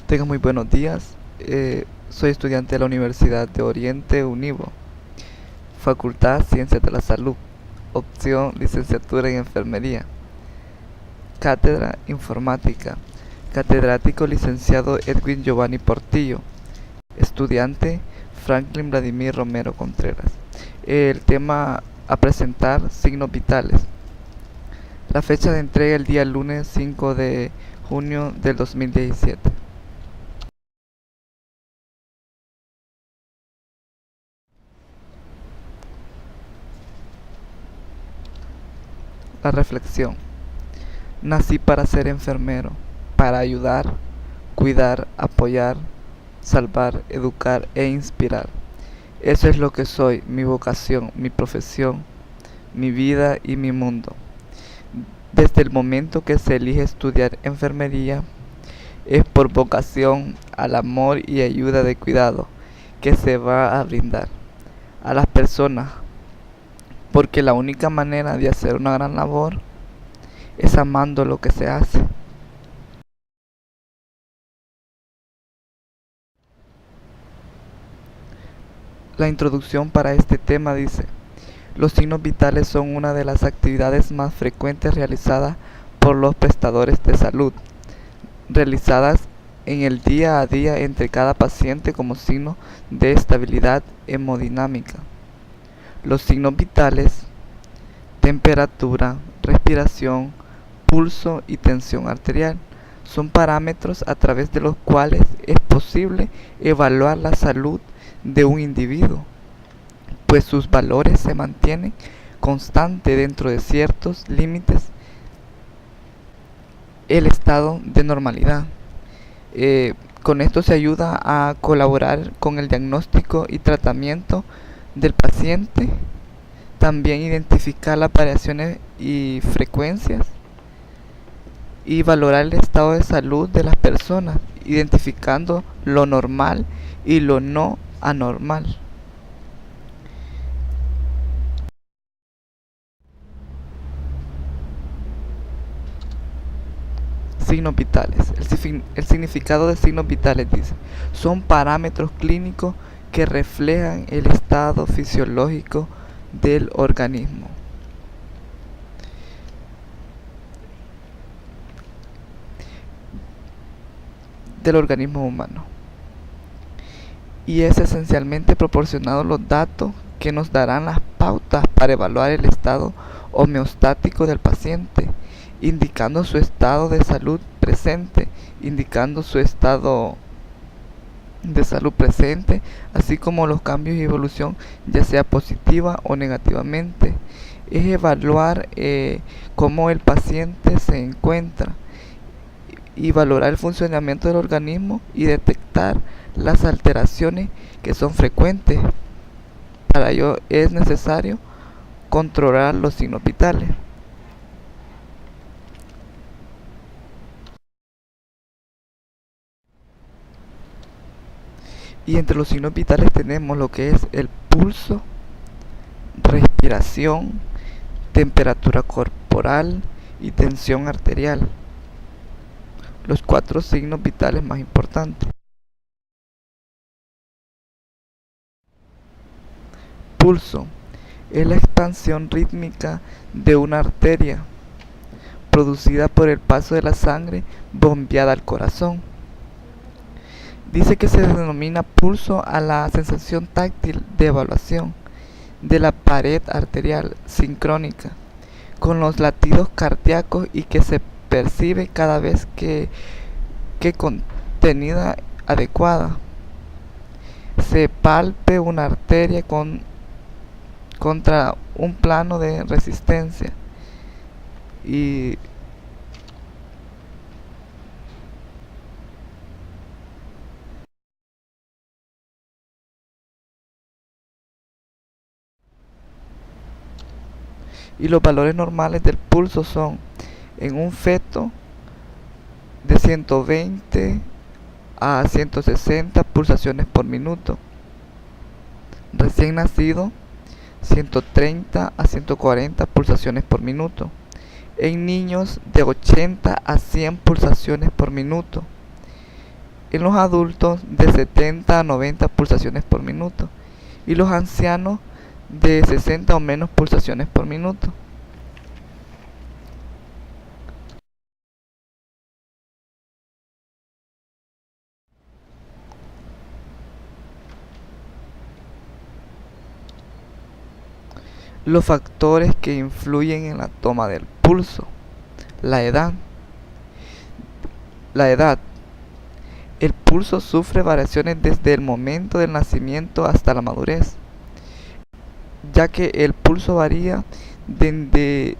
Tenga muy buenos días. Soy estudiante de la Universidad de Oriente Univo, Facultad Ciencias de la Salud, opción licenciatura en Enfermería, Cátedra Informática, catedrático licenciado Edwin Giovanni Portillo, estudiante Franklin Vladimir Romero Contreras. El tema a presentar: signos vitales. La fecha de entrega el día lunes 5 de junio del 2017. La reflexión: nací para ser enfermero, para ayudar, cuidar, apoyar, salvar, educar e inspirar. Eso es lo que soy, mi vocación, mi profesión, mi vida y mi mundo. Desde el momento que se elige estudiar enfermería, es por vocación al amor y ayuda de cuidado que se va a brindar a las personas, porque la única manera de hacer una gran labor es amando lo que se hace. La introducción para este tema dice: los signos vitales son una de las actividades más frecuentes realizadas por los prestadores de salud, realizadas en el día a día entre cada paciente como signo de estabilidad hemodinámica. Los signos vitales: temperatura, respiración, pulso y tensión arterial, son parámetros a través de los cuales es posible evaluar la salud de un individuo, pues sus valores se mantienen constantes dentro de ciertos límites. El estado de normalidad. Con esto se ayuda a colaborar con el diagnóstico y tratamiento del paciente. También identificar las variaciones y frecuencias y valorar el estado de salud de las personas, identificando lo normal y lo no anormal. Signos vitales. El significado de signos vitales dice: son parámetros clínicos que reflejan el estado fisiológico del organismo. Humano. Y es esencialmente proporcionado los datos que nos darán las pautas para evaluar el estado homeostático del paciente, indicando su estado de salud presente, así como los cambios y evolución, ya sea positiva o negativamente. Es evaluar cómo el paciente se encuentra y valorar el funcionamiento del organismo y detectar las alteraciones que son frecuentes. Para ello es necesario controlar los signos vitales. Y entre los signos vitales tenemos lo que es el pulso, respiración, temperatura corporal y tensión arterial. Los 4 signos vitales más importantes. Pulso es la expansión rítmica de una arteria, producida por el paso de la sangre bombeada al corazón. Dice que se denomina pulso a la sensación táctil de evaluación de la pared arterial sincrónica con los latidos cardíacos y que se percibe cada vez que contenida adecuada se palpe una arteria contra un plano de resistencia y los valores normales del pulso son: en un feto de 120 a 160 pulsaciones por minuto, recién nacido 130 a 140 pulsaciones por minuto, en niños de 80 a 100 pulsaciones por minuto, en los adultos de 70 a 90 pulsaciones por minuto y los ancianos de 60 o menos pulsaciones por minuto. Los factores que influyen en la toma del pulso. La edad. La edad. El pulso sufre variaciones desde el momento del nacimiento hasta la madurez, ya que el pulso varía de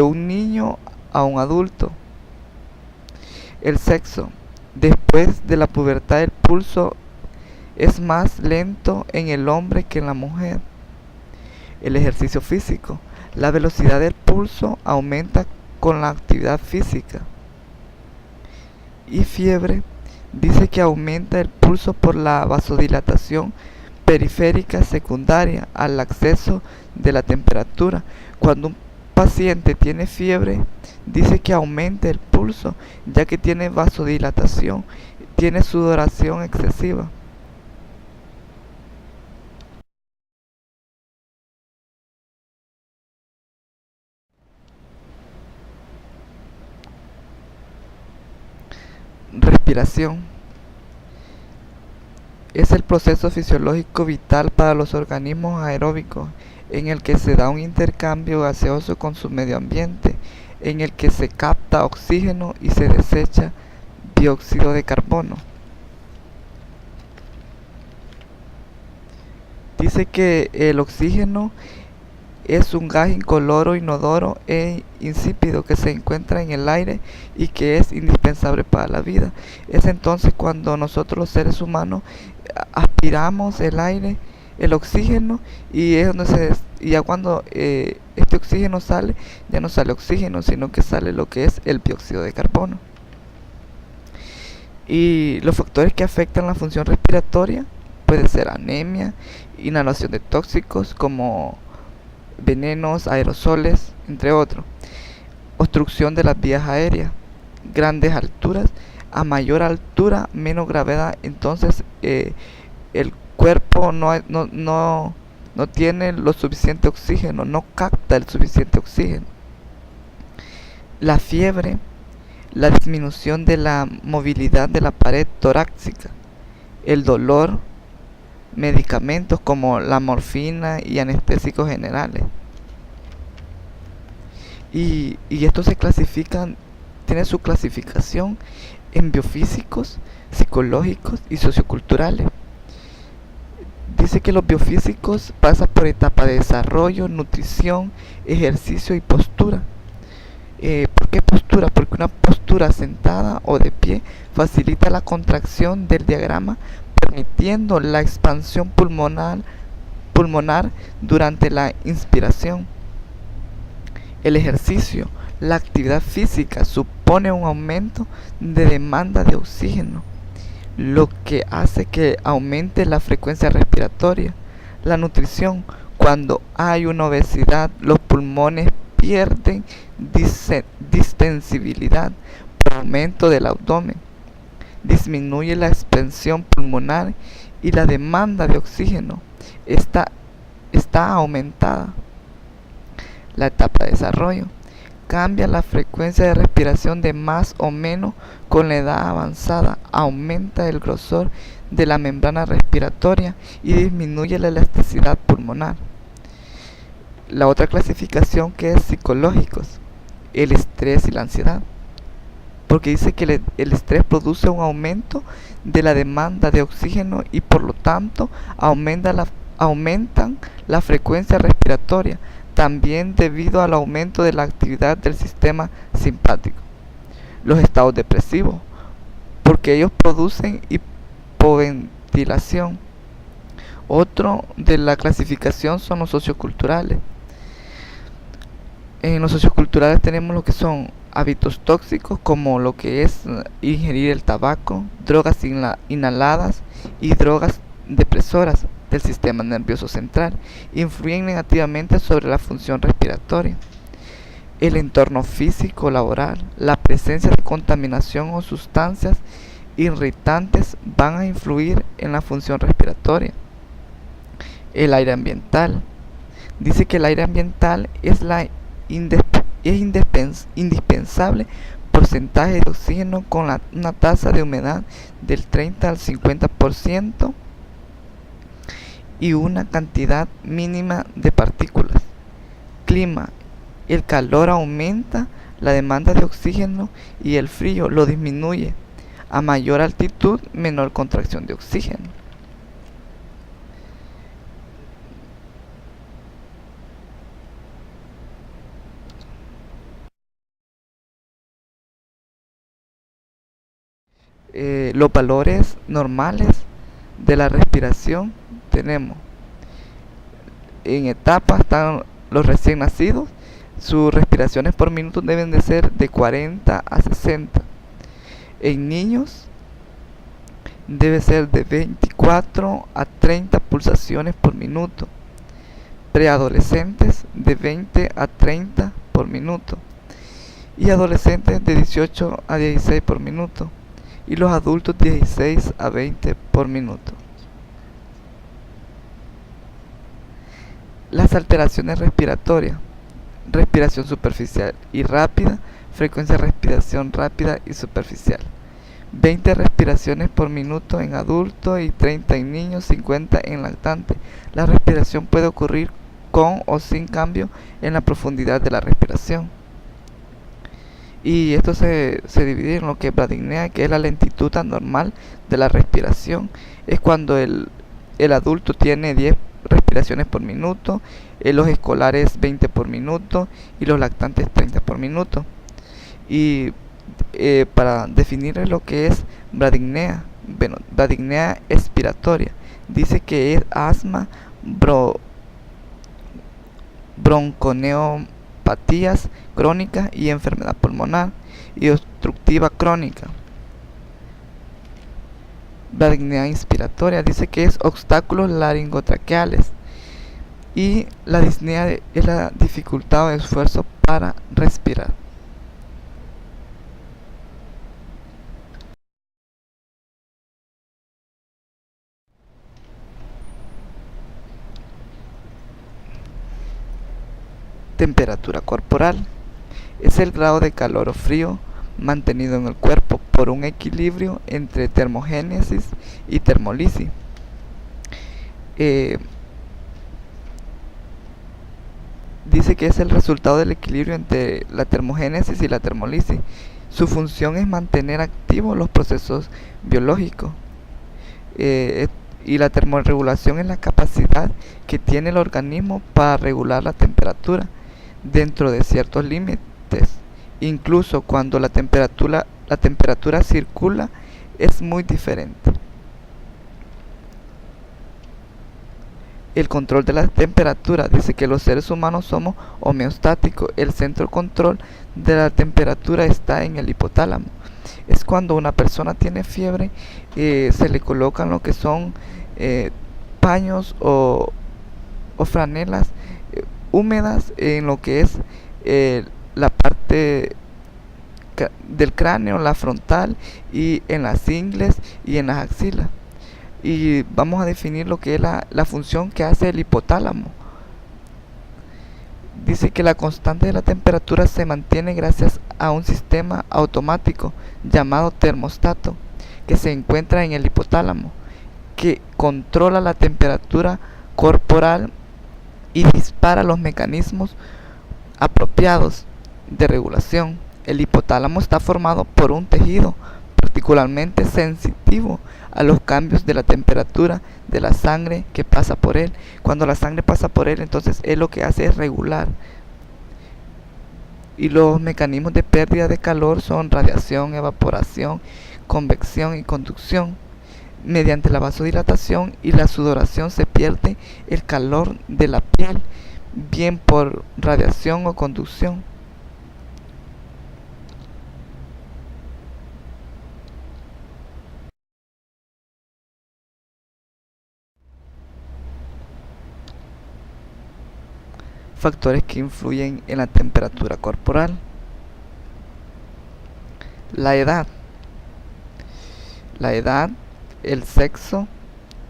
un niño a un adulto. El sexo. Después de la pubertad el pulso es más lento en el hombre que en la mujer. El ejercicio físico. La velocidad del pulso aumenta con la actividad física. Y fiebre. Dice que aumenta el pulso por la vasodilatación periférica secundaria al acceso de la temperatura. Cuando un paciente tiene fiebre, dice que aumenta el pulso, ya que tiene vasodilatación, tiene sudoración excesiva. Respiración. Es el proceso fisiológico vital para los organismos aeróbicos, en el que se da un intercambio gaseoso con su medio ambiente, en el que se capta oxígeno y se desecha dióxido de carbono. Dice que el oxígeno es un gas incoloro, inodoro e insípido que se encuentra en el aire y que es indispensable para la vida. Es entonces cuando nosotros los seres humanos aspiramos el aire, el oxígeno, y es donde y ya cuando este oxígeno sale, ya no sale oxígeno, sino que sale lo que es el dióxido de carbono. Y los factores que afectan la función respiratoria puede ser anemia, inhalación de tóxicos como venenos, aerosoles, entre otros. Obstrucción de las vías aéreas, grandes alturas. A mayor altura, menos gravedad. Entonces, el cuerpo no tiene lo suficiente oxígeno, no capta el suficiente oxígeno. La fiebre, la disminución de la movilidad de la pared torácica, el dolor, medicamentos como la morfina y anestésicos generales. Y estos se clasifican, tienen su clasificación en biofísicos, psicológicos y socioculturales. Dice que los biofísicos pasan por etapas de desarrollo, nutrición, ejercicio y postura. ¿Por qué postura? Porque una postura sentada o de pie facilita la contracción del diafragma, permitiendo la expansión pulmonar durante la inspiración. El ejercicio, la actividad física supone un aumento de demanda de oxígeno, lo que hace que aumente la frecuencia respiratoria. La nutrición, cuando hay una obesidad, los pulmones pierden distensibilidad por aumento del abdomen. Disminuye la expansión pulmonar y la demanda de oxígeno está aumentada. La etapa de desarrollo cambia la frecuencia de respiración de más o menos con la edad avanzada, aumenta el grosor de la membrana respiratoria y disminuye la elasticidad pulmonar. La otra clasificación que es psicológicos, el estrés y la ansiedad, porque dice que el estrés produce un aumento de la demanda de oxígeno y por lo tanto aumentan la frecuencia respiratoria, también debido al aumento de la actividad del sistema simpático. Los estados depresivos, porque ellos producen hipoventilación. Otro de la clasificación son los socioculturales. En los socioculturales tenemos lo que son hábitos tóxicos, como lo que es ingerir el tabaco, drogas inhaladas y drogas depresoras del sistema nervioso central, influyen negativamente sobre la función respiratoria. el entorno físico laboral, la presencia de contaminación o sustancias irritantes van a influir en la función respiratoria. El aire ambiental. Dice que el aire ambiental es indispensable porcentaje de oxígeno con una tasa de humedad del 30 al 50% y una cantidad mínima de partículas. Clima. El calor aumenta la demanda de oxígeno y el frío lo disminuye. A mayor altitud, menor contracción de oxígeno. Los valores normales de la respiración tenemos en etapas. Están los recién nacidos, sus respiraciones por minuto deben de ser de 40 a 60. En niños debe ser de 24 a 30 pulsaciones por minuto. Preadolescentes de 20 a 30 por minuto. Y adolescentes de 18 a 16 por minuto. Y los adultos 16 a 20 por minuto. Las alteraciones respiratorias: respiración superficial y rápida, frecuencia de respiración rápida y superficial. 20 respiraciones por minuto en adultos y 30 en niños, 50 en lactantes. La respiración puede ocurrir con o sin cambio en la profundidad de la respiración. Y esto se divide en lo que es bradipnea, que es la lentitud anormal de la respiración. Es cuando el adulto tiene 10 respiraciones por minuto, los escolares 20 por minuto y los lactantes 30 por minuto. Y para definir lo que es bradipnea, bueno, bradipnea expiratoria, dice que es asma, bronconeopatías crónicas y enfermedad pulmonar y obstructiva crónica. Bradipnea inspiratoria dice que es obstáculos laringotraqueales, y la disnea es la dificultad o esfuerzo para respirar. Temperatura corporal es el grado de calor o frío mantenido en el cuerpo por un equilibrio entre termogénesis y termólisis. Dice que es el resultado del equilibrio entre la termogénesis y la termólisis. Su función es mantener activos los procesos biológicos. Y la termorregulación es la capacidad que tiene el organismo para regular la temperatura dentro de ciertos límites, incluso cuando la temperatura circula es muy diferente. El control de la temperatura dice que los seres humanos somos homeostáticos. El centro de control de la temperatura está en el hipotálamo. Es cuando una persona tiene fiebre, se le colocan lo que son paños o franelas húmedas en lo que es la parte del cráneo, la frontal, y en las ingles y en las axilas. Y vamos a definir lo que es la función que hace el hipotálamo. Dice que la constante de la temperatura se mantiene gracias a un sistema automático llamado termostato, que se encuentra en el hipotálamo, que controla la temperatura corporal y dispara los mecanismos apropiados de regulación. El hipotálamo está formado por un tejido particularmente sensitivo a los cambios de la temperatura de la sangre que pasa por él. Cuando la sangre pasa por él, entonces él lo que hace es regular. Y los mecanismos de pérdida de calor son radiación, evaporación, convección y conducción. Mediante la vasodilatación y la sudoración se pierde el calor de la piel, bien por radiación o conducción. Factores que influyen en la temperatura corporal. La edad. La edad, el sexo,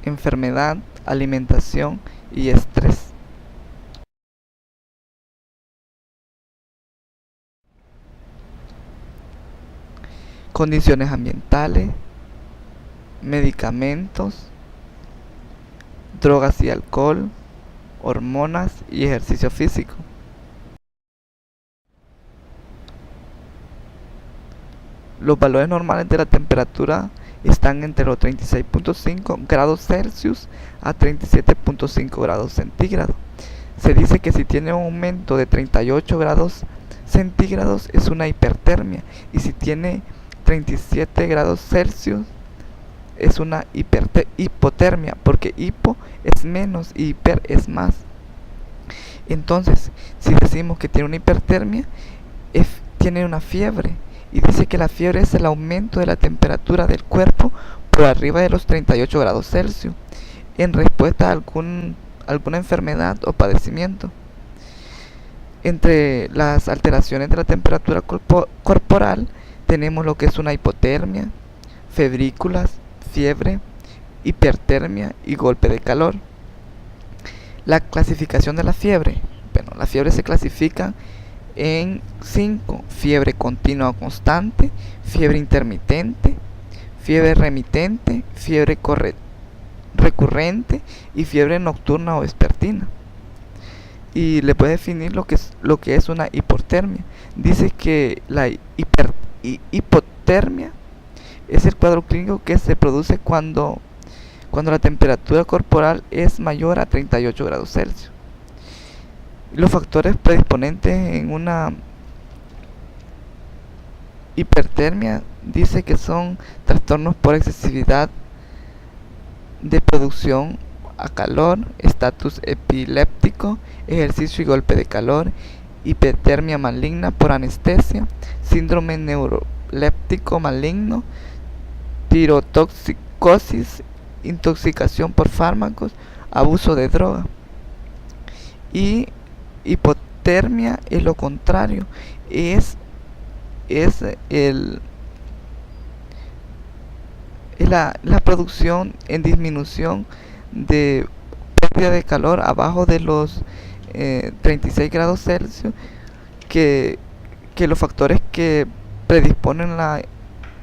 enfermedad, alimentación y estrés. Condiciones ambientales, medicamentos, drogas y alcohol, hormonas y ejercicio físico. Los valores normales de la temperatura están entre los 36.5 grados Celsius a 37.5 grados centígrados. Se dice que si tiene un aumento de 38 grados centígrados es una hipertermia, y si tiene 37 grados Celsius es una hipotermia, porque hipo es menos y hiper es más. Entonces, si decimos que tiene una hipertermia, tiene una fiebre, y dice que la fiebre es el aumento de la temperatura del cuerpo por arriba de los 38 grados Celsius en respuesta a alguna enfermedad o padecimiento. Entre las alteraciones de la temperatura corporal tenemos lo que es una hipotermia, febrículas, fiebre, hipertermia y golpe de calor. La clasificación de la fiebre. Bueno, la fiebre se clasifica en 5: fiebre continua o constante, fiebre intermitente, fiebre remitente, fiebre recurrente y fiebre nocturna o vespertina. Y le puede definir lo que es una hipotermia. Dice que la hipotermia es el cuadro clínico que se produce cuando la temperatura corporal es mayor a 38 grados Celsius. Los factores predisponentes en una hipertermia dice que son trastornos por excesividad de producción a calor, estatus epiléptico, ejercicio y golpe de calor, hipertermia maligna por anestesia, síndrome neuroléptico maligno, tirotoxicosis, intoxicación por fármacos, abuso de droga. Y hipotermia es lo contrario, es la producción en disminución de pérdida de calor abajo de los 36 grados Celsius, que los factores que predisponen la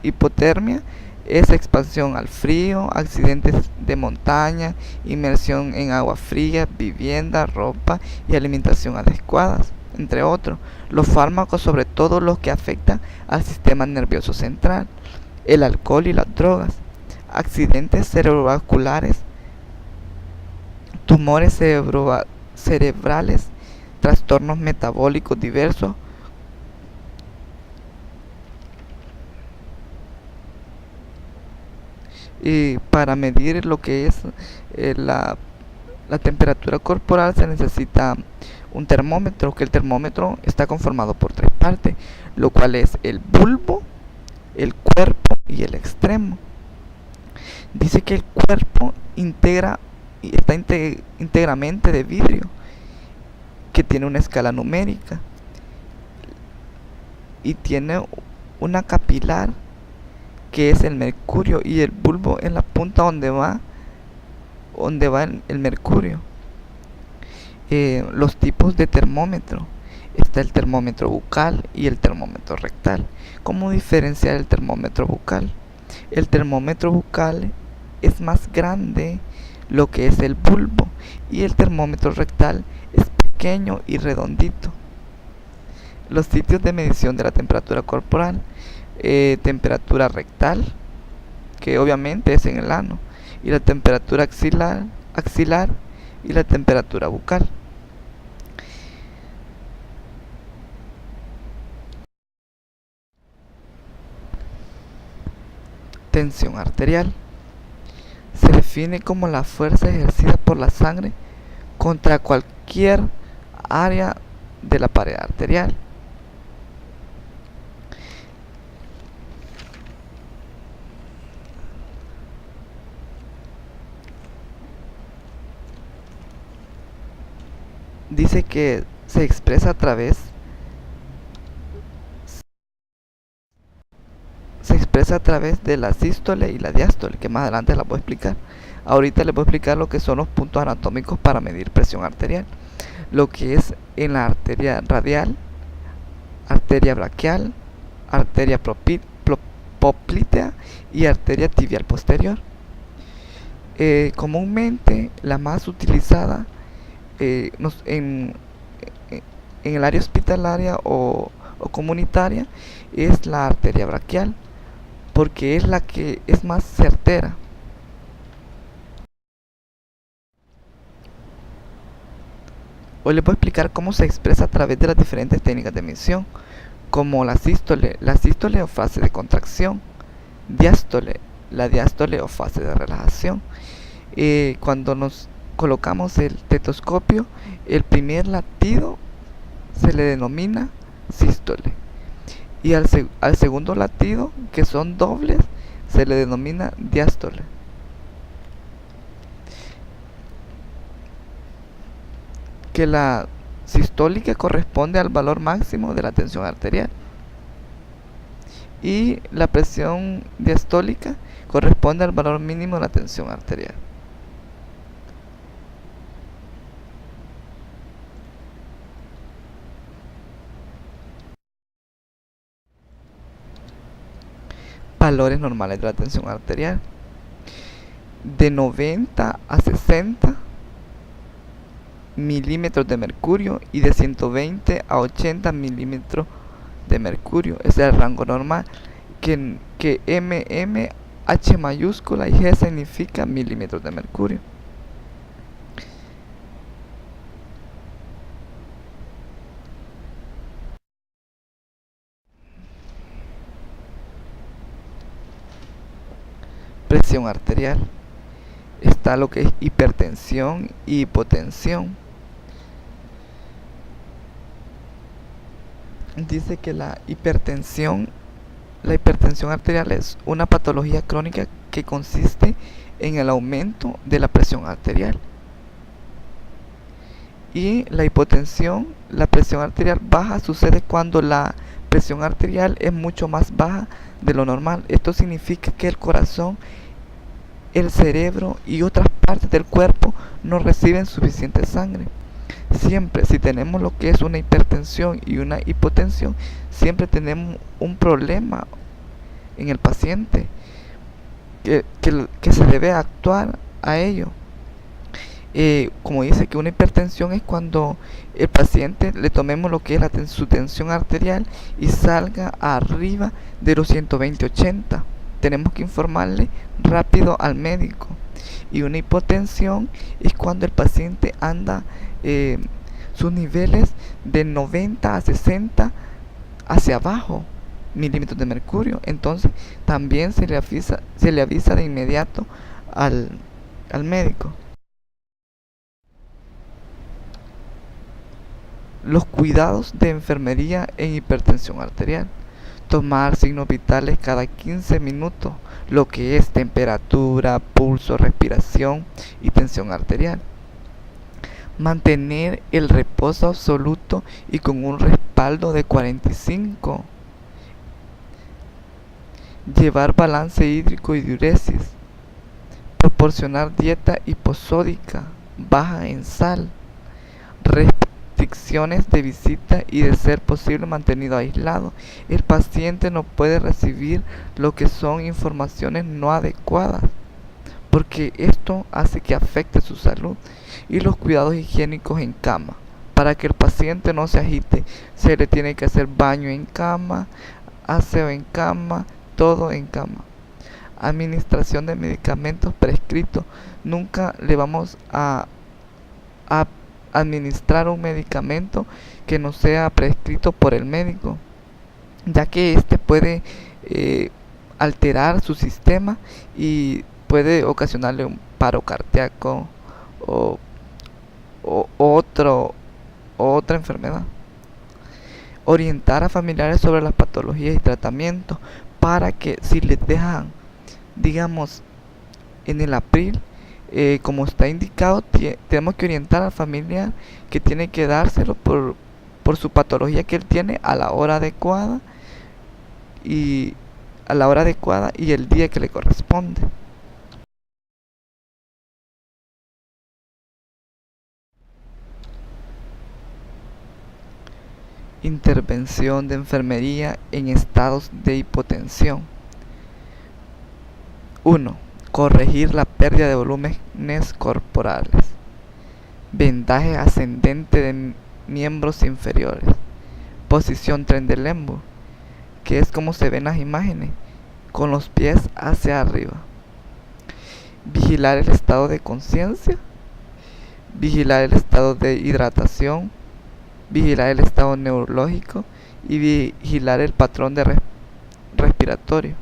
hipotermia es expansión al frío, accidentes de montaña, inmersión en agua fría, vivienda, ropa y alimentación adecuadas, entre otros. Los fármacos, sobre todo los que afectan al sistema nervioso central, el alcohol y las drogas, accidentes cerebrovasculares, tumores cerebrales, trastornos metabólicos diversos, y para medir lo que es la temperatura corporal se necesita un termómetro, que el termómetro está conformado por 3 partes, lo cual es el bulbo, el cuerpo y el extremo. Dice que el cuerpo está íntegramente de vidrio, que tiene una escala numérica y tiene una capilar que es el mercurio, y el bulbo en la punta donde va el mercurio. Los tipos de termómetro: está el termómetro bucal y el termómetro rectal. ¿Cómo diferenciar el termómetro bucal? El termómetro bucal es más grande lo que es el bulbo, y el termómetro rectal es pequeño y redondito. Los sitios de medición de la temperatura corporal: temperatura rectal, que obviamente es en el ano, y la temperatura axilar y la temperatura bucal. Tensión arterial se define como la fuerza ejercida por la sangre contra cualquier área de la pared arterial. Dice que se expresa a través de la sístole y la diástole, que más adelante la voy a explicar. Ahorita les voy a explicar lo que son los puntos anatómicos para medir presión arterial. Lo que es en la arteria radial, arteria braquial, arteria poplitea y arteria tibial posterior. Comúnmente la más utilizada en el área hospitalaria o comunitaria es la arteria braquial, porque es la que es más certera. Hoy les voy a explicar cómo se expresa a través de las diferentes técnicas de medición, como la sístole o fase de contracción, diástole, la diástole o fase de relajación. Cuando nos colocamos el estetoscopio, el primer latido se le denomina sístole, y al segundo latido, que son dobles, se le denomina diástole. Que la sistólica corresponde al valor máximo de la tensión arterial y la presión diastólica corresponde al valor mínimo de la tensión arterial. Valores normales de la tensión arterial: de 90 a 60 milímetros de mercurio y de 120 a 80 milímetros de mercurio. Ese es el rango normal, que MM, H mayúscula y G significa milímetros de mercurio. Presión arterial: está lo que es hipertensión y hipotensión. Dice que la hipertensión arterial es una patología crónica que consiste en el aumento de la presión arterial. Y la hipotensión, la presión arterial baja, sucede cuando la presión arterial es mucho más baja de lo normal. Esto significa que el corazón, el cerebro y otras partes del cuerpo no reciben suficiente sangre. Siempre, si tenemos lo que es una hipertensión y una hipotensión, siempre tenemos un problema en el paciente que se debe actuar a ello. Como dice que una hipertensión es cuando el paciente le tomemos lo que es su tensión arterial y salga arriba de los 120/80. Tenemos que informarle rápido al médico. Y una hipotensión es cuando el paciente anda sus niveles de 90 a 60 hacia abajo milímetros de mercurio. Entonces también se le avisa de inmediato al médico. Los cuidados de enfermería en hipertensión arterial: tomar signos vitales cada 15 minutos, lo que es temperatura, pulso, respiración y tensión arterial. Mantener el reposo absoluto y con un respaldo de 45. Llevar balance hídrico y diuresis. Proporcionar dieta hiposódica, baja en sal. Restricciones de visita y, de ser posible, mantenido aislado. El paciente no puede recibir lo que son informaciones no adecuadas, porque esto hace que afecte su salud. Y los cuidados higiénicos en cama: para que el paciente no se agite, se le tiene que hacer baño en cama, aseo en cama, todo en cama. Administración de medicamentos prescritos: nunca le vamos a administrar un medicamento que no sea prescrito por el médico, ya que este puede alterar su sistema y puede ocasionarle un paro cardíaco o otra enfermedad. Orientar a familiares sobre las patologías y tratamientos, para que si les dejan, digamos, en el abril como está indicado, tenemos que orientar al familiar que tiene que dárselo por su patología que él tiene a la hora adecuada y el día que le corresponde. Intervención de enfermería en estados de hipotensión. 1. Corregir la pérdida de volúmenes corporales. Vendaje ascendente de miembros inferiores. Posición Trendelenburg, que es como se ven las imágenes, con los pies hacia arriba. Vigilar el estado de conciencia. Vigilar el estado de hidratación. Vigilar el estado neurológico y vigilar el patrón de respiratorio.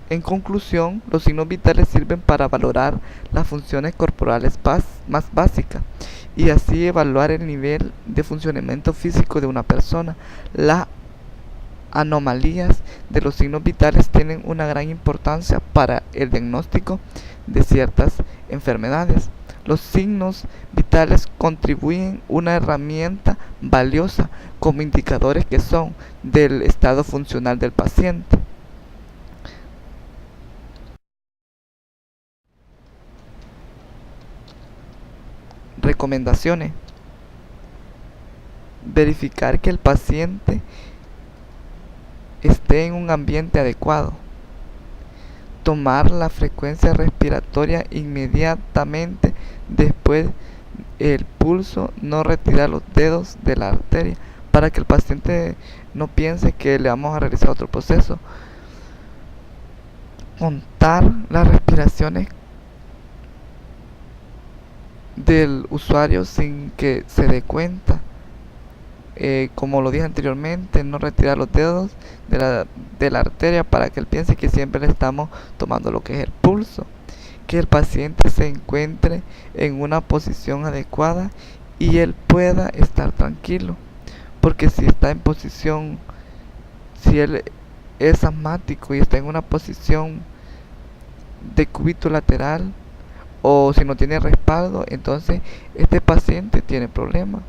En conclusión, los signos vitales sirven para valorar las funciones corporales más básicas y así evaluar el nivel de funcionamiento físico de una persona. Las anomalías de los signos vitales tienen una gran importancia para el diagnóstico de ciertas enfermedades. Los signos vitales contribuyen una herramienta valiosa como indicadores que son del estado funcional del paciente. Recomendaciones: verificar que el paciente esté en un ambiente adecuado, tomar la frecuencia respiratoria inmediatamente después el pulso, no retirar los dedos de la arteria para que el paciente no piense que le vamos a realizar otro proceso, contar las respiraciones del usuario sin que se dé cuenta. Como lo dije anteriormente, no retirar los dedos de la arteria para que él piense que siempre le estamos tomando lo que es el pulso. Que el paciente se encuentre en una posición adecuada y él pueda estar tranquilo. Porque si él es asmático y está en una posición de cúbito lateral o si no tiene respaldo, entonces este paciente tiene problemas.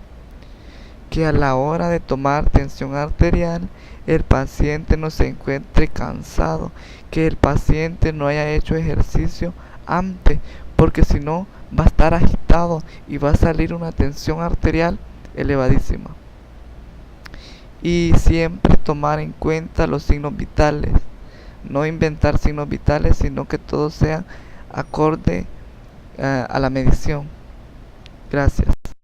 Que a la hora de tomar tensión arterial el paciente no se encuentre cansado, que el paciente no haya hecho ejercicio antes, porque si no va a estar agitado y va a salir una tensión arterial elevadísima. Y siempre tomar en cuenta los signos vitales, no inventar signos vitales, sino que todo sea acorde a la medición. Gracias.